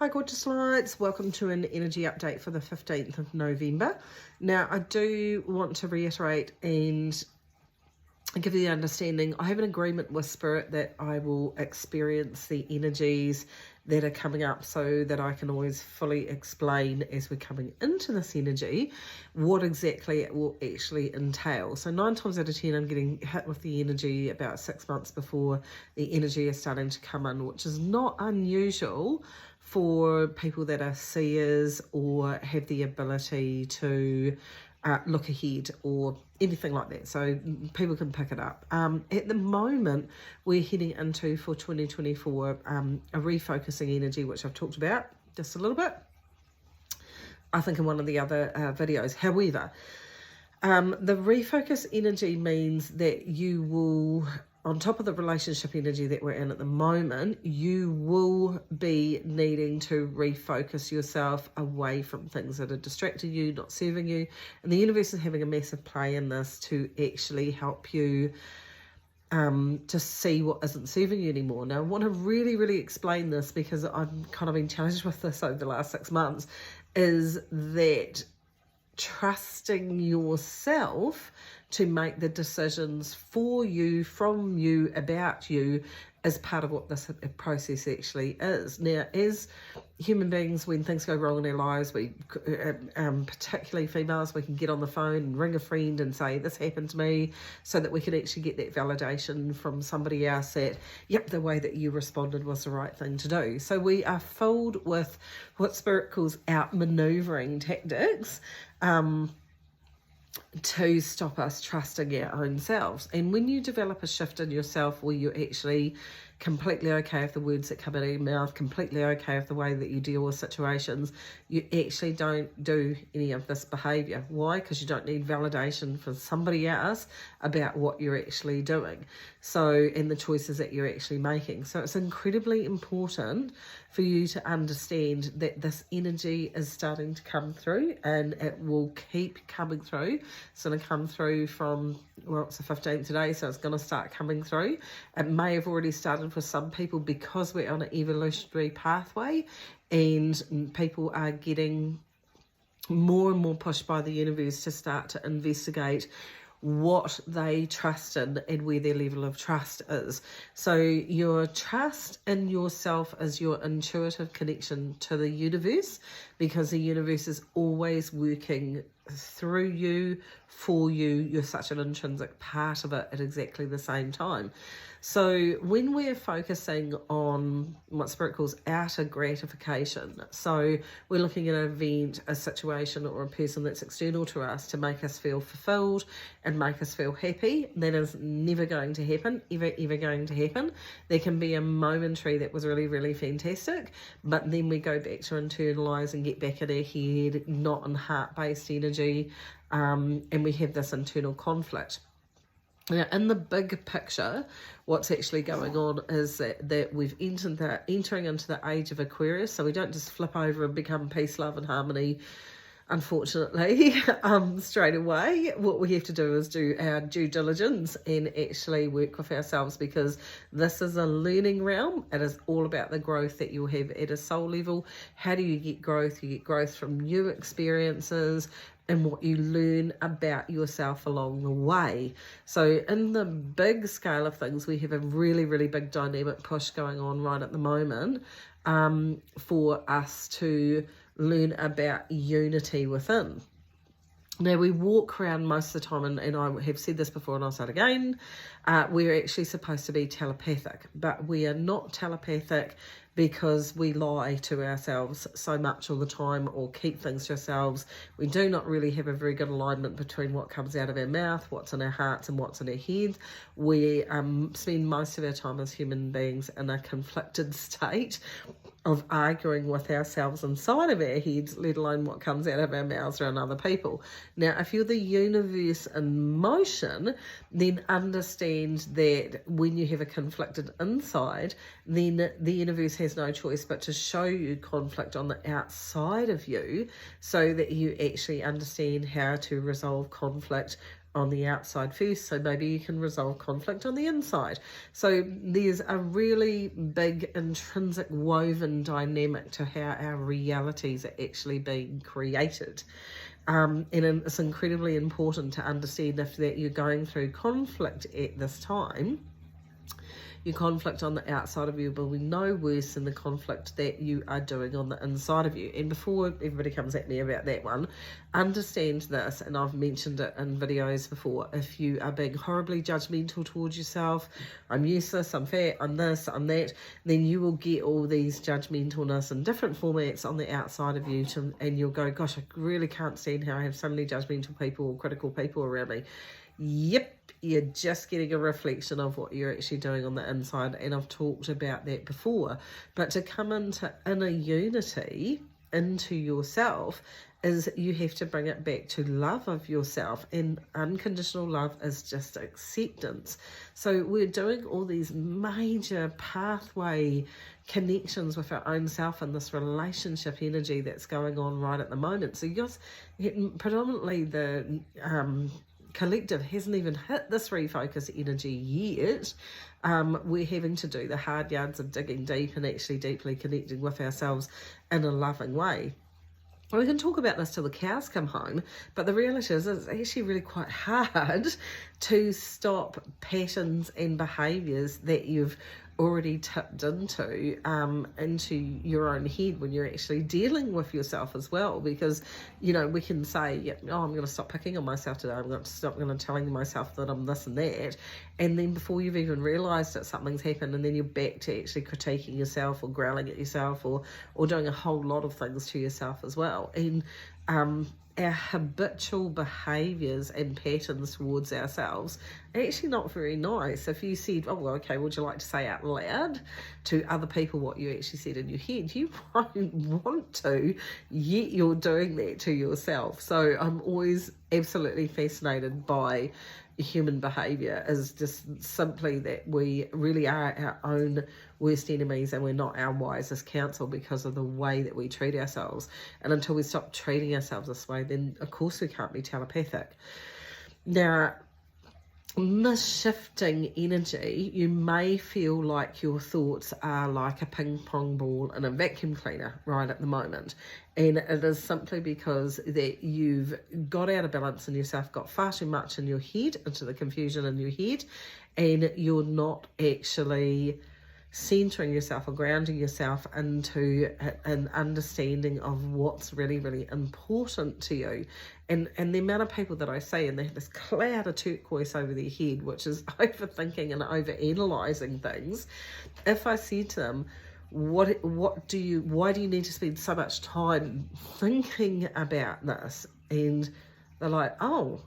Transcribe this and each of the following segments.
Hi gorgeous lights, welcome to an energy update for the 15th of November. Now I do want to reiterate and give you the understanding, I have an agreement with Spirit that I will experience the energies that are coming up so that I can always fully explain as we're coming into this energy what exactly it will actually entail. So 9 times out of 10 I'm getting hit with the energy about 6 months before the energy is starting to come in, which is not unusual for people that are seers or have the ability to look ahead or anything like that, so people can pick it up. At the moment we're heading into, for 2024, a refocusing energy, which I've talked about just a little bit, I think, in one of the other videos. However, the refocus energy means that you will, on top of the relationship energy that we're in at the moment, you will be needing to refocus yourself away from things that are distracting you, not serving you. And the universe is having a massive play in this to actually help you to see what isn't serving you anymore. Now, I want to really explain this because I've kind of been challenged with this over the last 6 months, is that trusting yourself to make the decisions for you, from you, about you, is part of what this process actually is. Now, as human beings, when things go wrong in our lives, we, particularly females, we can get on the phone and ring a friend and say, this happened to me, so that we can actually get that validation from somebody else that, yep, the way that you responded was the right thing to do. So we are filled with what Spirit calls outmaneuvering tactics, to stop us trusting our own selves. And when you develop a shift in yourself where you're actually completely okay with the words that come out of your mouth, completely okay with the way that you deal with situations, you actually don't do any of this behavior. Why? Because you don't need validation from somebody else about what you're actually doing, so, and the choices that you're actually making. So it's incredibly important for you to understand that this energy is starting to come through, and it will keep coming through. It's going to come through from, well, it's the 15th today, so it's going to start coming through. It may have already started for some people because we're on an evolutionary pathway, and people are getting more and more pushed by the universe to start to investigate what they trust in and where their level of trust is. So your trust in yourself is your intuitive connection to the universe, because the universe is always working through you, for you. You're such an intrinsic part of it at exactly the same time. So when we're focusing on what Spirit calls outer gratification, so we're looking at an event, a situation, or a person that's external to us to make us feel fulfilled and make us feel happy, that is never going to happen, ever going to happen. There can be a momentary that was really fantastic, but then we go back to internalize and get back in our head, not in heart-based energy, and we have this internal conflict. Now, in the big picture, what's actually going on is that we've entering into the age of Aquarius, so we don't just flip over and become peace, love and harmony, unfortunately, straight away. What we have to do is do our due diligence and actually work with ourselves, because this is a learning realm. It is all about the growth that you'll have at a soul level. How do you get growth? You get growth from new experiences and what you learn about yourself along the way. So in the big scale of things, we have a really big dynamic push going on right at the moment, for us to learn about unity within. Now, we walk around most of the time, and I have said this before and I'll say it again, we're actually supposed to be telepathic, but we are not telepathic because we lie to ourselves so much all the time, or keep things to ourselves. We do not really have a very good alignment between what comes out of our mouth, what's in our hearts and what's in our heads. We spend most of our time as human beings in a conflicted state of arguing with ourselves inside of our heads, let alone what comes out of our mouths around other people. Now, if you're the universe in motion, then understand that when you have a conflicted inside, then the universe has no choice but to show you conflict on the outside of you, so that you actually understand how to resolve conflict on the outside first, so maybe you can resolve conflict on the inside. So there's a really big intrinsic woven dynamic to how our realities are actually being created. And it's incredibly important to understand if that you're going through conflict at this time. Your conflict on the outside of you will be no worse than the conflict that you are doing on the inside of you. And before everybody comes at me about that one, understand this, and I've mentioned it in videos before, if you are being horribly judgmental towards yourself, I'm useless, I'm fat, I'm this, I'm that, then you will get all these judgmentalness in different formats on the outside of you, and you'll go, gosh, I really can't stand how I have so many judgmental people or critical people around me. Yep, you're just getting a reflection of what you're actually doing on the inside, and I've talked about that before. But to come into inner unity into yourself is you have to bring it back to love of yourself, and unconditional love is just acceptance. So we're doing all these major pathway connections with our own self and this relationship energy that's going on right at the moment. So you're predominantly the collective hasn't even hit this refocus energy yet. We're having to do the hard yards of digging deep and actually deeply connecting with ourselves in a loving way. We can talk about this till the cows come home, but the reality is it's actually really quite hard to stop patterns and behaviours that you've already tipped into your own head when you're actually dealing with yourself as well. Because, you know, we can say, oh, I'm going to stop picking on myself today, I'm going to stop telling myself that I'm this and that, and then before you've even realised that something's happened, and then you're back to actually critiquing yourself or growling at yourself or doing a whole lot of things to yourself as well. And our habitual behaviours and patterns towards ourselves are actually not very nice. If you said, oh, well, okay, would you like to say out loud to other people what you actually said in your head? You won't want to, yet you're doing that to yourself. So I'm always absolutely fascinated by human behaviour, is just simply that we really are our own worst enemies, and we're not our wisest counsel because of the way that we treat ourselves. And until we stop treating ourselves this way, then of course we can't be telepathic. Now, this shifting energy, you may feel like your thoughts are like a ping pong ball in a vacuum cleaner right at the moment, and it is simply because that you've got out of balance in yourself, got far too much in your head, into the confusion in your head, and you're not actually centering yourself or grounding yourself into an understanding of what's really, really important to you. And the amount of people that I see, and they have this cloud of turquoise over their head, which is overthinking and overanalyzing things. If I said to them, why do you need to spend so much time thinking about this? And they're like, oh,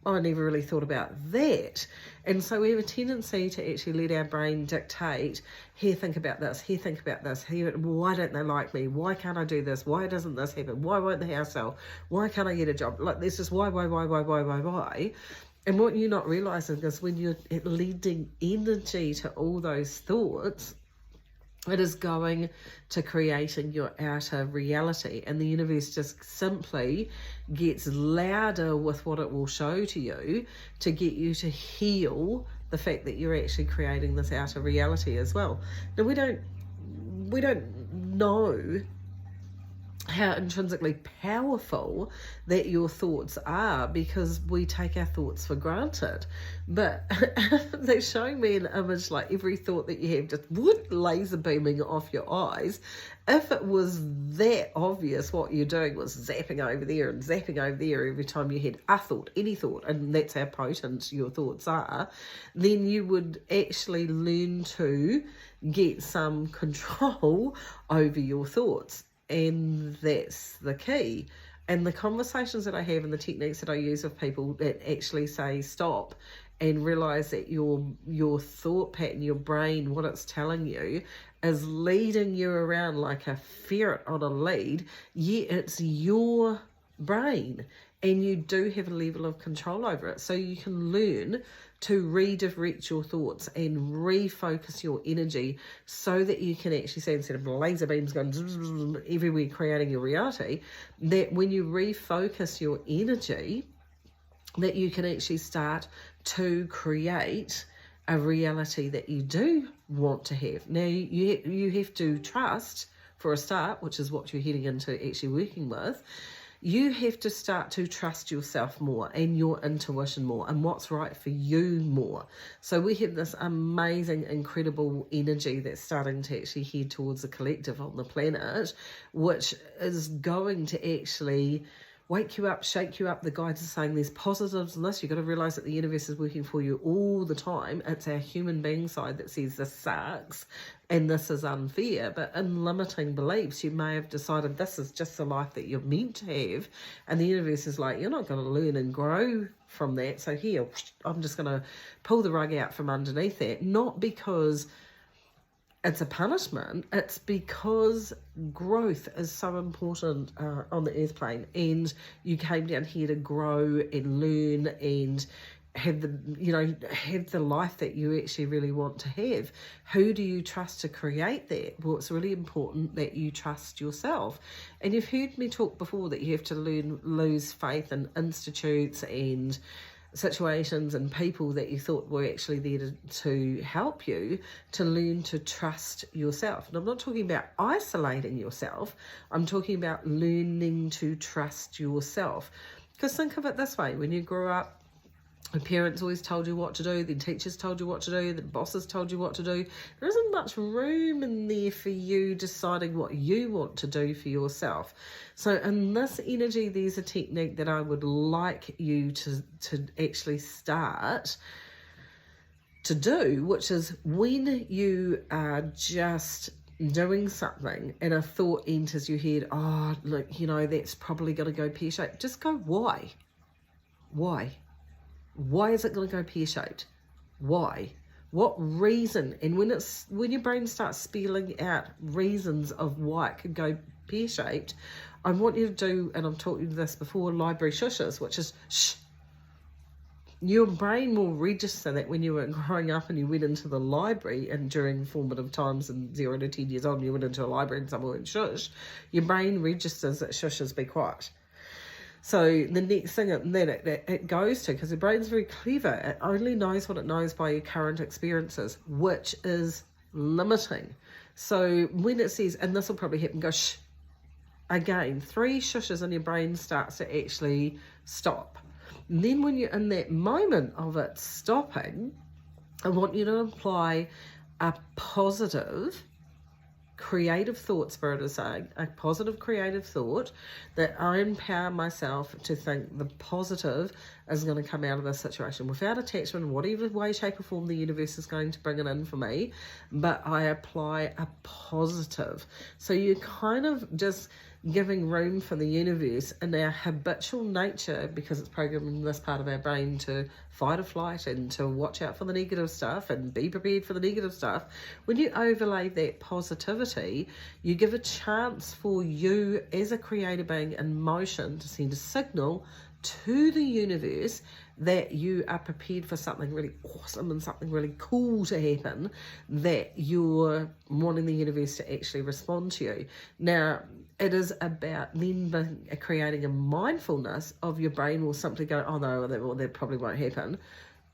I never really thought about that. And so we have a tendency to actually let our brain dictate, here, think about this, here, think about this, here, why don't they like me? Why can't I do this? Why doesn't this happen? Why won't the house sell? Why can't I get a job? Like, this is why. And what you're not realising is when you're leading energy to all those thoughts, it is going to creating your outer reality, and the universe just simply gets louder with what it will show to you to get you to heal the fact that you're actually creating this outer reality as well. Now, we don't know how intrinsically powerful that your thoughts are because we take our thoughts for granted. But they're showing me an image like every thought that you have just laser beaming off your eyes. If it was that obvious what you're doing was zapping over there and zapping over there every time you had a thought, any thought, and that's how potent your thoughts are, then you would actually learn to get some control over your thoughts. And that's the key. And the conversations that I have and the techniques that I use with people that actually say stop and realize that your thought pattern, your brain, what it's telling you is leading you around like a ferret on a lead, yet it's your brain and you do have a level of control over it. So you can learn to redirect your thoughts and refocus your energy so that you can actually see, instead of laser beams going everywhere creating your reality, that when you refocus your energy that you can actually start to create a reality that you do want to have. Now, you have to trust, for a start, which is what you're heading into actually working with. You have to start to trust yourself more and your intuition more and what's right for you more. So we have this amazing, incredible energy that's starting to actually head towards the collective on the planet, which is going to actually wake you up, shake you up. The guides are saying there's positives in this. You've got to realize that the universe is working for you all the time. It's our human being side that says this sucks and this is unfair. But in limiting beliefs, you may have decided this is just the life that you're meant to have. And the universe is like, you're not going to learn and grow from that. So here, I'm just going to pull the rug out from underneath that. Not because it's a punishment, it's because growth is so important on the earth plane, and you came down here to grow and learn and have the life that you actually really want to have. Who do you trust to create that? Well, it's really important that you trust yourself. And you've heard me talk before that you have to lose faith in institutes and situations and people that you thought were actually there to help you, to learn to trust yourself. And I'm not talking about isolating yourself. I'm talking about learning to trust yourself. Because think of it this way: when you grew up, your parents always told you what to do, then teachers told you what to do, then bosses told you what to do. There isn't much room in there for you deciding what you want to do for yourself. So in this energy, there's a technique that I would like you to actually start to do, which is when you are just doing something and a thought enters your head, oh, look, that's probably going to go pear-shaped. Just go, why? Why? Why is it going to go pear-shaped? Why? What reason? And when your brain starts spelling out reasons of why it could go pear-shaped, I want you to do, and I've taught you this before, library shushes, which is shh. Your brain will register that when you were growing up and you went into the library, and during formative times and 0 to 10 years old, and you went into a library and someone went shush, your brain registers that shushes be quiet. So the next thing that it goes to, because the brain's very clever, it only knows what it knows by your current experiences, which is limiting. So when it says, and this will probably happen, go shh, again, 3 shushes and your brain starts to actually stop. And then when you're in that moment of it stopping, I want you to apply a positive creative thought. Spirit is saying a positive creative thought that I empower myself to think the positive is going to come out of this situation without attachment in whatever way, shape or form the universe is going to bring it in for me, but I apply a positive. So you're kind of just giving room for the universe in our habitual nature, because it's programming this part of our brain to fight or flight and to watch out for the negative stuff and be prepared for the negative stuff. When you overlay that positivity, you give a chance for you as a creative being in motion to send a signal to the universe that you are prepared for something really awesome and something really cool to happen, that you're wanting the universe to actually respond to you. Now, it is about then creating a mindfulness of your brain will simply go, oh no, that probably won't happen.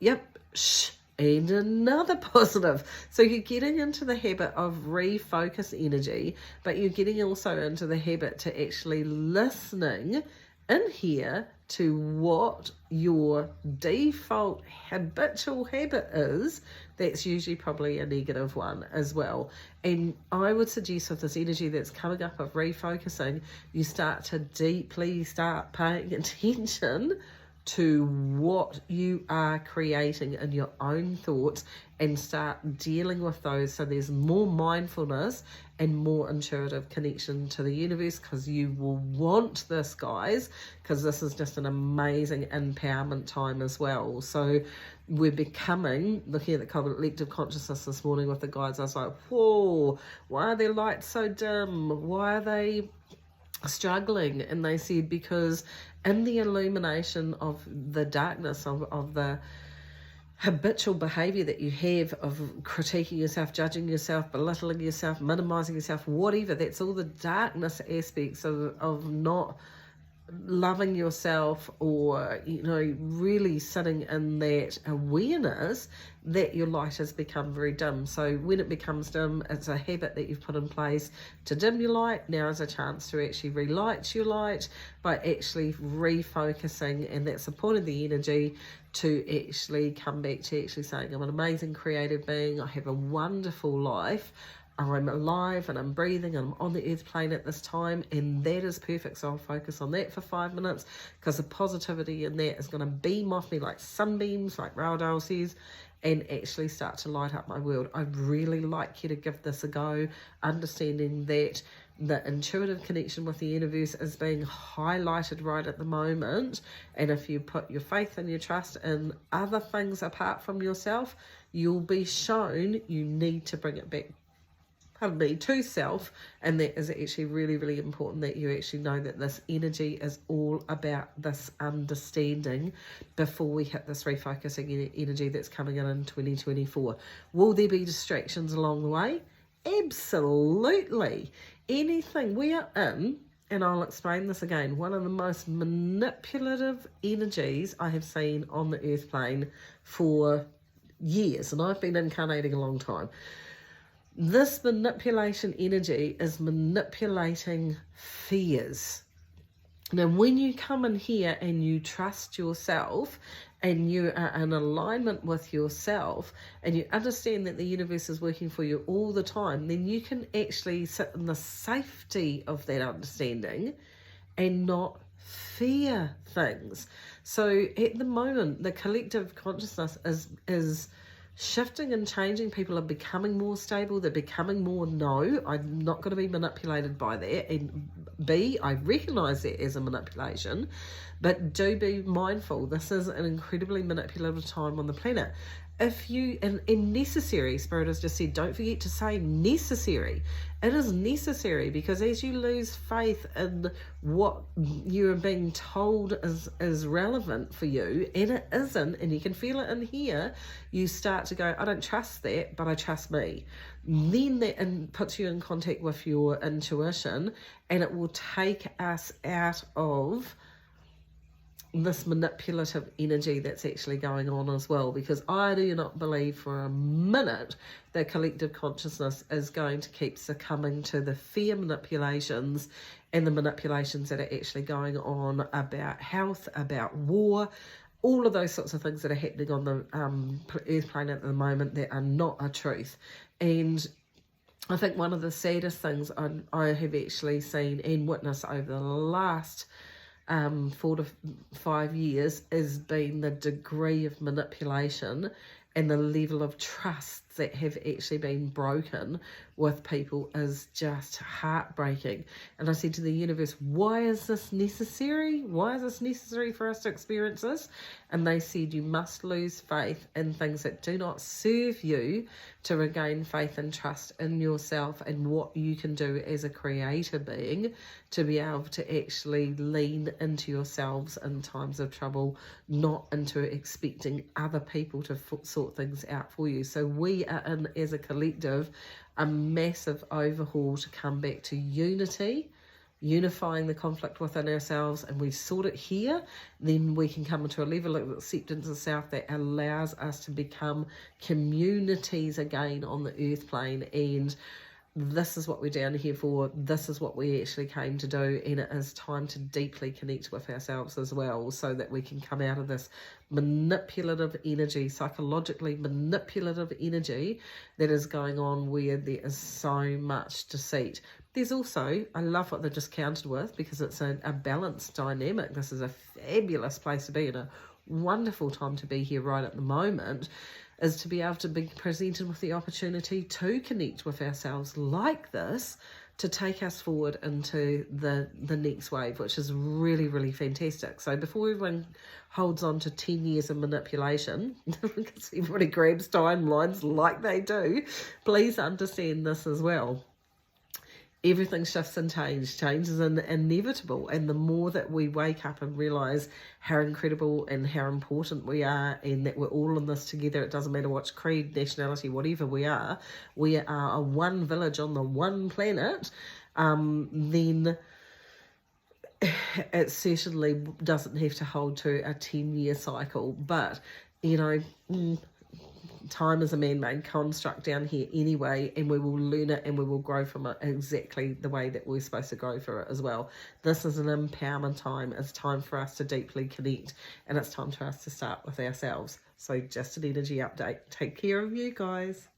Yep, shh, and another positive. So you're getting into the habit of refocus energy, but you're getting also into the habit to actually listening in here to what your default habitual habit is. That's usually probably a negative one as well. And I would suggest with this energy that's coming up of refocusing, you start to deeply start paying attention to what you are creating in your own thoughts and start dealing with those, so there's more mindfulness and more intuitive connection to the universe, because you will want this, guys, because this is just an amazing empowerment time as well. So we're becoming, looking at the collective consciousness this morning with the guides, I was like, whoa, why are their lights so dim? Why are they struggling? And they said, because in the illumination of the darkness of the habitual behavior that you have of critiquing yourself, judging yourself, belittling yourself, minimizing yourself, whatever, that's all the darkness aspects of not loving yourself, or really sitting in that awareness that your light has become very dim. So when it becomes dim, it's a habit that you've put in place to dim your light. Now is a chance to actually relight your light by actually refocusing, and that's the point of the energy, to actually come back to actually saying, I'm an amazing creative being, I have a wonderful life, I'm alive and I'm breathing and I'm on the earth plane at this time, and that is perfect. So I'll focus on that for 5 minutes, because the positivity in that is going to beam off me like sunbeams, like Raudale says, and actually start to light up my world. I'd really like you to give this a go, understanding that the intuitive connection with the universe is being highlighted right at the moment. And if you put your faith and your trust in other things apart from yourself, you'll be shown you need to bring it back to self. And that is actually really, really important, that you actually know that this energy is all about this understanding before we hit this refocusing energy that's coming in 2024. Will there be distractions along the way? Absolutely. Anything we are in, and I'll explain this again, one of the most manipulative energies I have seen on the earth plane for years, and I've been incarnating a long time. This manipulation energy is manipulating fears. Now, when you come in here and you trust yourself and you are in alignment with yourself and you understand that the universe is working for you all the time, then you can actually sit in the safety of that understanding and not fear things. So at the moment, the collective consciousness is shifting and changing. People are becoming more stable. They're becoming more no, I'm not going to be manipulated by that. And B, I recognize that as a manipulation, but do be mindful. This is an incredibly manipulative time on the planet. If you, and necessary, Spirit has just said, don't forget to say necessary. It is necessary, because as you lose faith in what you're being told is relevant for you, and it isn't, and you can feel it in here, you start to go, I don't trust that, but I trust me. Then that puts you in contact with your intuition, and it will take us out of this manipulative energy that's actually going on as well, because I do not believe for a minute that collective consciousness is going to keep succumbing to the fear manipulations and the manipulations that are actually going on about health, about war, all of those sorts of things that are happening on the earth plane at the moment that are not a truth. And I think one of the saddest things I have actually seen and witnessed over the last 4 to 5 years has been the degree of manipulation and the level of trust that have actually been broken with people is just heartbreaking. And I said to the universe, why is this necessary? Why is this necessary for us to experience this? And they said, you must lose faith in things that do not serve you to regain faith and trust in yourself and what you can do as a creator being to be able to actually lean into yourselves in times of trouble, not into expecting other people to sort things out for you. So we are in, as a collective, a massive overhaul to come back to unity, unifying the conflict within ourselves, and we sort it here, then we can come into a level of acceptance of self that allows us to become communities again on the earth plane. And this is what we're down here for. This is what we actually came to do, and it is time to deeply connect with ourselves as well, so that we can come out of this manipulative energy, psychologically manipulative energy that is going on, where there is so much deceit. There's also, I love what they just countered with, because it's a balanced dynamic. This is a fabulous place to be, and a wonderful time to be here right at the moment, is to be able to be presented with the opportunity to connect with ourselves like this, to take us forward into the next wave, which is really, really fantastic. So before everyone holds on to 10 years of manipulation, because everybody grabs timelines like they do, please understand this as well. Everything shifts and change is inevitable, and the more that we wake up and realize how incredible and how important we are, and that we're all in this together, it doesn't matter what creed, nationality, whatever we are a one village on the one planet, then it certainly doesn't have to hold to a 10-year cycle, but you know, time is a man-made construct down here anyway, and we will learn it and we will grow from it exactly the way that we're supposed to grow for it as well. This is an empowerment time. It's time for us to deeply connect, and it's time for us to start with ourselves. So just an energy update. Take care of you guys.